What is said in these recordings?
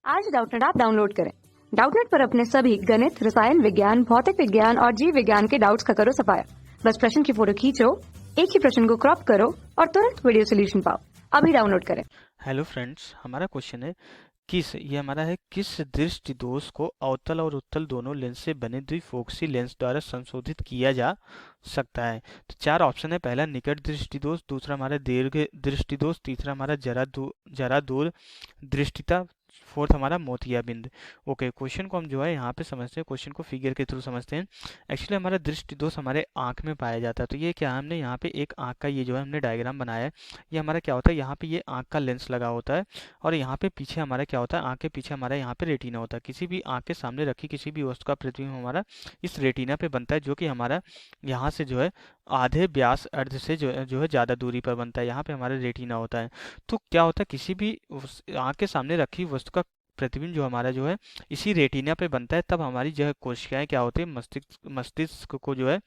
आज Doubtnut app download करें। Doubtnut पर अपने सभी गणित, रसायन विज्ञान, भौतिक विज्ञान और जीव विज्ञान के डाउट्स का करो सफाया। बस प्रश्न की फोटो खींचो, एक ही प्रश्न को क्रॉप करो और तुरंत वीडियो सोल्यूशन पाओ। अभी डाउनलोड करें। हेलो फ्रेंड्स, हमारा क्वेश्चन है किस दृष्टि दोष को अवतल और उत्तल दोनों लेंस से बने द्विफोकसी लेंस द्वारा संशोधित किया जा सकता है। तो चार ऑप्शन है। पहला निकट दृष्टि दोष, दूसरा हमारा दीर्घ दृष्टि दोष, तीसरा हमारा जरा दूर दृष्टिता, फोर्थ हमारा मोतियाबिंद। ओके, क्वेश्चन को हम जो है यहाँ पे समझते हैं, क्वेश्चन को फिगर के थ्रू समझते हैं। एक्चुअली हमारा दृष्टि दोष हमारे आंख में पाया जाता है। तो ये क्या, हमने यहाँ पे एक आंख का ये जो है हमने डायग्राम बनाया है। ये हमारा क्या होता है, यहाँ पे ये आंख का लेंस लगा होता है और यहाँ पे पीछे हमारा क्या होता है, आंख के पीछे हमारा यहाँ पे रेटिना होता है। किसी भी आंख के सामने रखी किसी भी वस्तु का प्रतिबिंब हमारा इस रेटिना पे बनता है, जो कि हमारा यहाँ से जो है आधे व्यास अर्ध से जो है ज़्यादा दूरी पर बनता है। यहाँ पे हमारा रेटिना होता है। तो क्या होता है, किसी भी आंख के सामने रखी वस्तु का प्रतिबिंब जो हमारा जो है इसी रेटिना पे बनता है। तब हमारी जो है कोशिकाएं क्या होती है, मस्तिष्क को जो है,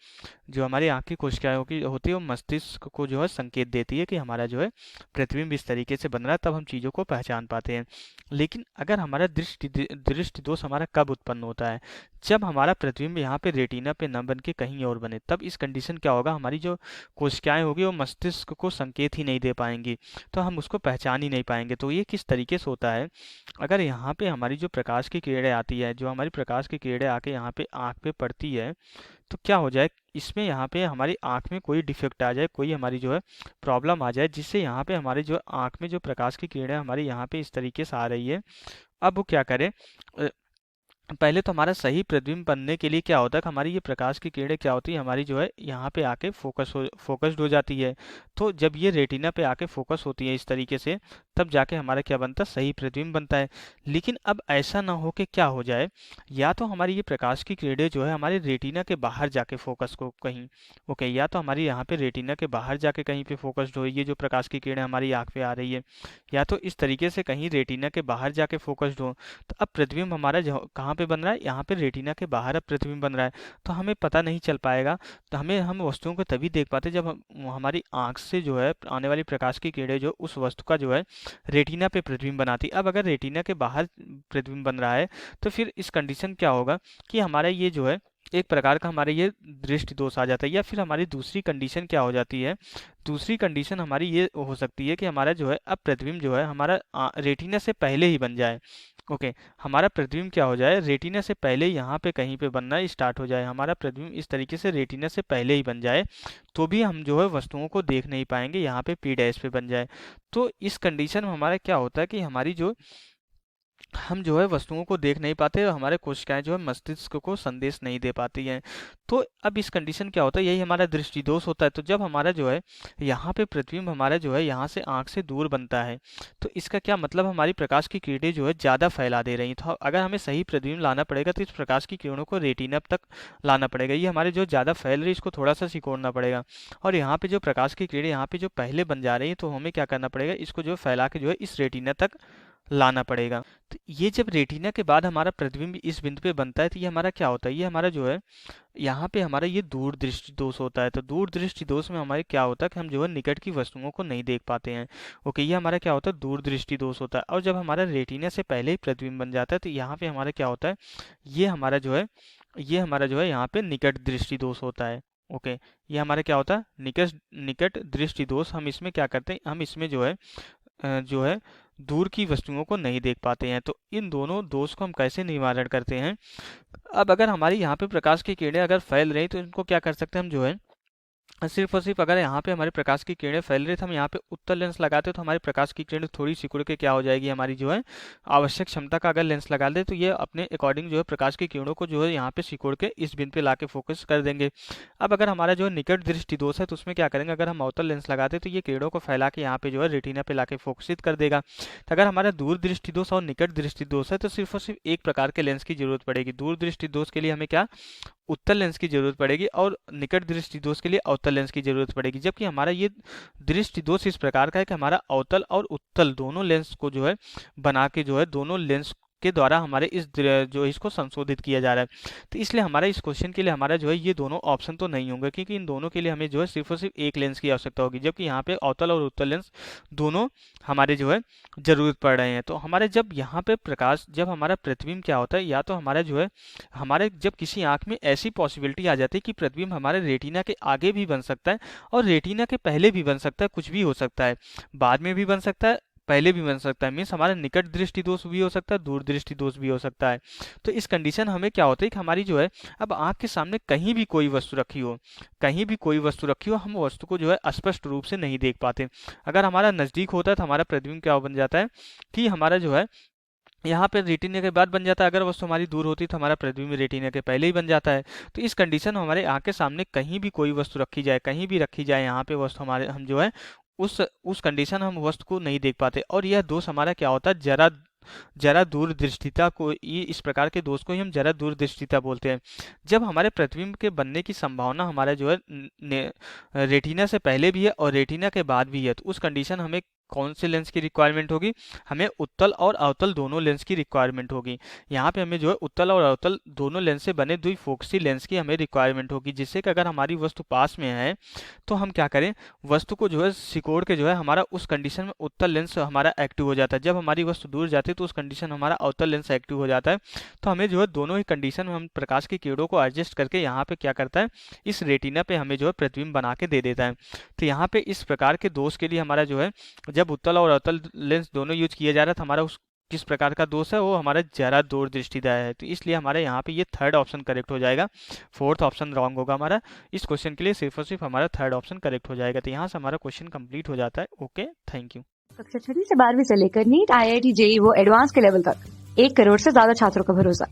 जो हमारी आंख की कोशिकाएं होती है वो मस्तिष्क को जो है संकेत देती है कि हमारा जो है प्रतिबिंब इस तरीके से बन रहा है। तब हम चीज़ों को पहचान पाते हैं। लेकिन अगर हमारा दृष्टि दोष हमारा कब उत्पन्न होता है, जब हमारा प्रतिबिंब यहाँ पे रेटिना पे न बन के कहीं और बने। तब इस कंडीशन क्या होगा, हमारी जो कोशिकाएं होगी वो मस्तिष्क को संकेत ही नहीं दे पाएंगी, तो हम उसको पहचान ही नहीं पाएंगे। तो ये किस तरीके से होता है, अगर यहाँ पे हमारी जो प्रकाश की किरणें आती है, जो हमारी प्रकाश की किरणें आके यहाँ पे आँख पे पड़ती है, तो क्या हो जाए, इसमें यहाँ पे हमारी आँख में कोई डिफेक्ट आ जाए, कोई हमारी जो है प्रॉब्लम आ जाए, जिससे यहाँ पे हमारी जो आँख में जो प्रकाश की किरणें हमारी यहाँ पे इस तरीके से आ रही है। अब वो क्या करे, पहले तो हमारा सही प्रतिबिंब बनने के लिए क्या होता है कि हमारी ये प्रकाश की किरणें क्या होती है, हमारी जो है यहाँ पे आके फोकस्ड हो जाती है। तो जब ये रेटिना पे आके फोकस होती है इस तरीके से, तब जाके हमारा क्या बनता है, सही प्रतिबिंब बनता है। लेकिन अब ऐसा ना हो कि क्या हो जाए, या तो हमारी ये प्रकाश की किरणें जो है हमारे रेटिना के बाहर जाके फोकस को कहीं, ओके, या तो हमारी यहाँ पे रेटिना के बाहर जाके कहीं पे फोकस्ड हो, ये जो प्रकाश की किरणें हमारी आँख पे आ रही है, या तो इस तरीके से कहीं रेटिना के बाहर जाके फोकस्ड हो। तो अब प्रतिबिंब हमारा कहाँ पे बन रहा है, यहाँ पे रेटिना के बाहर अब प्रतिबिंब बन रहा है। तो हमें पता नहीं चल पाएगा। तो हम वस्तुओं को तभी देख पाते जब हमारी आंख से जो है आने वाली प्रकाश की किरणें जो उस वस्तु का जो है रेटिना पे प्रतिबिंब बनाती। अब अगर रेटिना के बाहर प्रतिबिंब बन रहा है, तो फिर इस कंडीशन क्या होगा कि हमारा ये जो है एक प्रकार का हमारे ये दृष्टि दोष आ जाता है। या फिर हमारी दूसरी कंडीशन क्या हो जाती है, दूसरी कंडीशन हमारी ये हो सकती है कि हमारा जो है अब प्रतिबिंब जो है हमारा रेटिना से पहले ही बन जाए। ओके, हमारा प्रतिबिंब क्या हो जाए, रेटिना से पहले यहाँ पे कहीं पे बनना स्टार्ट हो जाए। हमारा प्रतिबिंब इस तरीके से रेटिना से पहले ही बन जाए, तो भी हम जो है वस्तुओं को देख नहीं पाएंगे, यहाँ पे पी डैश पे बन जाए। तो इस कंडीशन में हमारा क्या होता है कि हमारी जो हम जो है वस्तुओं को देख नहीं पाते और हमारे कोशिकाएं जो है मस्तिष्क को संदेश नहीं दे पाती हैं। तो अब इस कंडीशन क्या होता है, यही हमारा दृष्टि दोष होता है। तो जब हमारा जो है यहाँ पे प्रतिबिंब हमारा जो है यहाँ से आंख से दूर बनता है, तो इसका क्या मतलब, हमारी प्रकाश की किरणें जो है ज़्यादा फैला दे रही हैं। तो अगर हमें सही प्रतिबिंब लाना पड़ेगा तो इस प्रकाश की किरणों को रेटिना तक लाना पड़ेगा। ये हमारे जो ज़्यादा फैल रही है इसको थोड़ा सा सिकोड़ना पड़ेगा। और यहाँ पे जो प्रकाश की किरणें यहाँ पे जो पहले बन जा रही है, तो हमें क्या करना पड़ेगा, इसको जो फैला के जो है इस रेटिना तक लाना पड़ेगा। तो ये जब रेटिना के बाद हमारा प्रतिबिंब इस बिंदु पे बनता है, तो ये हमारा क्या होता है, ये हमारा जो है यहाँ पे हमारा ये दूर दृष्टि दोष होता है। तो दूर दृष्टि दोष में हमारे क्या होता है कि हम जो है निकट की वस्तुओं को नहीं देख पाते हैं। ओके, ये हमारा क्या होता है, दूर दृष्टि दोष होता है। और जब हमारा रेटिना से पहले ही प्रतिबिंब बन जाता है, तो यहाँ पे हमारा क्या होता है, ये हमारा जो है यहाँ पे निकट दृष्टि दोष होता है। ओके, ये हमारा क्या होता है, निकट निकट दृष्टि दोष। हम इसमें क्या करते हैं, हम इसमें जो है दूर की वस्तुओं को नहीं देख पाते हैं। तो इन दोनों दोष को हम कैसे निवारण करते हैं, अब अगर हमारी यहाँ पे प्रकाश की किरणें अगर फैल रही तो इनको क्या कर सकते हैं, हम जो है सिर्फ और सिर्फ अगर यहाँ पे हमारे प्रकाश की किरणें फैल रही तो हम यहाँ पे उत्तल लेंस लगाते तो हमारी प्रकाश की किरणें थोड़ी सिकुड़ के क्या हो जाएगी, हमारी जो है आवश्यक क्षमता का अगर लेंस लगा दे, तो ये अपने अकॉर्डिंग जो है प्रकाश की किरणों को जो है यहाँ पे सिकुड़ के इस बिंदु पे ला के फोकस कर देंगे। अब अगर हमारा जो है निकट दृष्टि दोष है, तो उसमें क्या करेंगे, अगर हम अवतल लेंस लगाते तो ये किरणों को फैला के यहाँ पे जो है रेटिना पे ला के फोकसित कर देगा। तो अगर हमारा दूर दृष्टि दोष और निकट दृष्टि दोष है, तो सिर्फ और सिर्फ एक प्रकार के लेंस की जरूरत पड़ेगी। दूर दृष्टि दोष के लिए हमें क्या, उत्तल लेंस की जरूरत पड़ेगी, और निकट दृष्टि दोष के लिए अवतल लेंस की जरूरत पड़ेगी। जबकि हमारा ये दृष्टि दोष इस प्रकार का है कि हमारा अवतल और उत्तल दोनों लेंस को जो है बना के जो है दोनों लेंस के द्वारा हमारे जो इसको संशोधित किया जा रहा है। तो इसलिए हमारा इस क्वेश्चन के लिए हमारा जो है ये दोनों ऑप्शन तो नहीं होंगे, क्योंकि इन दोनों के लिए हमें जो है सिर्फ और सिर्फ एक लेंस की आवश्यकता होगी, जबकि यहाँ पे अवतल और उत्तल लेंस दोनों हमारे जो है जरूरत पड़ रहे हैं। तो हमारे जब यहाँ पे प्रकाश, जब हमारा प्रतिबिंब क्या होता है, या तो हमारा जो है हमारे जब किसी आंख में ऐसी पॉसिबिलिटी आ जाती है कि प्रतिबिंब हमारे रेटिना के आगे भी बन सकता है और रेटिना के पहले भी बन सकता है, कुछ भी हो सकता है, बाद में भी बन सकता है, पहले भी बन सकता है, मीन्स हमारा निकट दृष्टि दोष भी हो सकता है, दूर दृष्टि दोष भी हो सकता है। तो इस कंडीशन हमें क्या होता है कि हमारी जो है अब आंख के सामने कहीं भी कोई वस्तु रखी हो, कहीं भी कोई वस्तु रखी हो, हम वस्तु को जो है स्पष्ट रूप से नहीं देख पाते। अगर हमारा नज़दीक होता है तो हमारा प्रतिबिंब क्या बन जाता है कि हमारा जो है यहाँ पे रेटिना के बाद बन जाता है, अगर वस्तु हमारी दूर होती तो हमारा प्रतिबिंब रेटिना के पहले ही बन जाता है। तो इस कंडीशन में हमारे आंख के सामने कहीं भी कोई वस्तु रखी जाए, कहीं भी रखी जाए यहाँ पे वस्तु, हमारे हम जो है उस कंडीशन हम वस्तु को नहीं देख पाते। और यह दोष हमारा क्या होता है, जरा दूरदृष्टिता को, ये इस प्रकार के दोष को ही हम जरा दूरदृष्टिता बोलते हैं। जब हमारे प्रतिबिंब के बनने की संभावना हमारा जो है रेटिना से पहले भी है और रेटिना के बाद भी है, तो उस कंडीशन हमें कौन से लेंस की रिक्वायरमेंट होगी, हमें उत्तल और अवतल दोनों लेंस की रिक्वायरमेंट होगी। यहाँ पे हमें जो है उत्तल और अवतल दोनों लेंस से बने द्विफोक्सी लेंस की हमें रिक्वायरमेंट होगी, जिससे कि अगर हमारी वस्तु पास में है तो हम क्या करें, वस्तु को जो है सिकोड़ के जो है हमारा उस कंडीशन में उत्तल लेंस हमारा एक्टिव हो जाता है। जब हमारी वस्तु दूर जाती है तो उस कंडीशन में हमारा अवतल लेंस एक्टिव हो जाता है। तो हमें जो है दोनों ही कंडीशन में हम प्रकाश की किरणों को एडजस्ट करके यहाँ पे क्या करता है, इस रेटिना पे हमें जो है प्रतिबिंब बना के दे देता है। तो यहाँ पे इस प्रकार के दोष के लिए हमारा जो है जब उत्तल और अवतल लेंस दोनों यूज किया जा रहा है, तो हमारा उस किस प्रकार का दोष है, वो हमारा जरा दूरदृष्टिता है। तो इसलिए हमारे यहाँ पे ये थर्ड ऑप्शन करेक्ट हो जाएगा, फोर्थ ऑप्शन रॉन्ग होगा हमारा। इस क्वेश्चन के लिए सिर्फ और सिर्फ हमारा थर्ड ऑप्शन करेक्ट हो जाएगा। तो यहाँ से हमारा क्वेश्चन कंप्लीट हो जाता है। Okay, thank you. कक्षा 6 से 12वीं से लेकर नीट, IIT, JEE वो एडवांस के लेवल तक 1 करोड़ से ज्यादा छात्रों का भरोसा।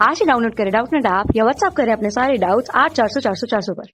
आज ही डाउनलोड करें डाउटनेट ऐप या व्हाट्सएप करें अपने सारे डाउट्स 8400 400 400 पर।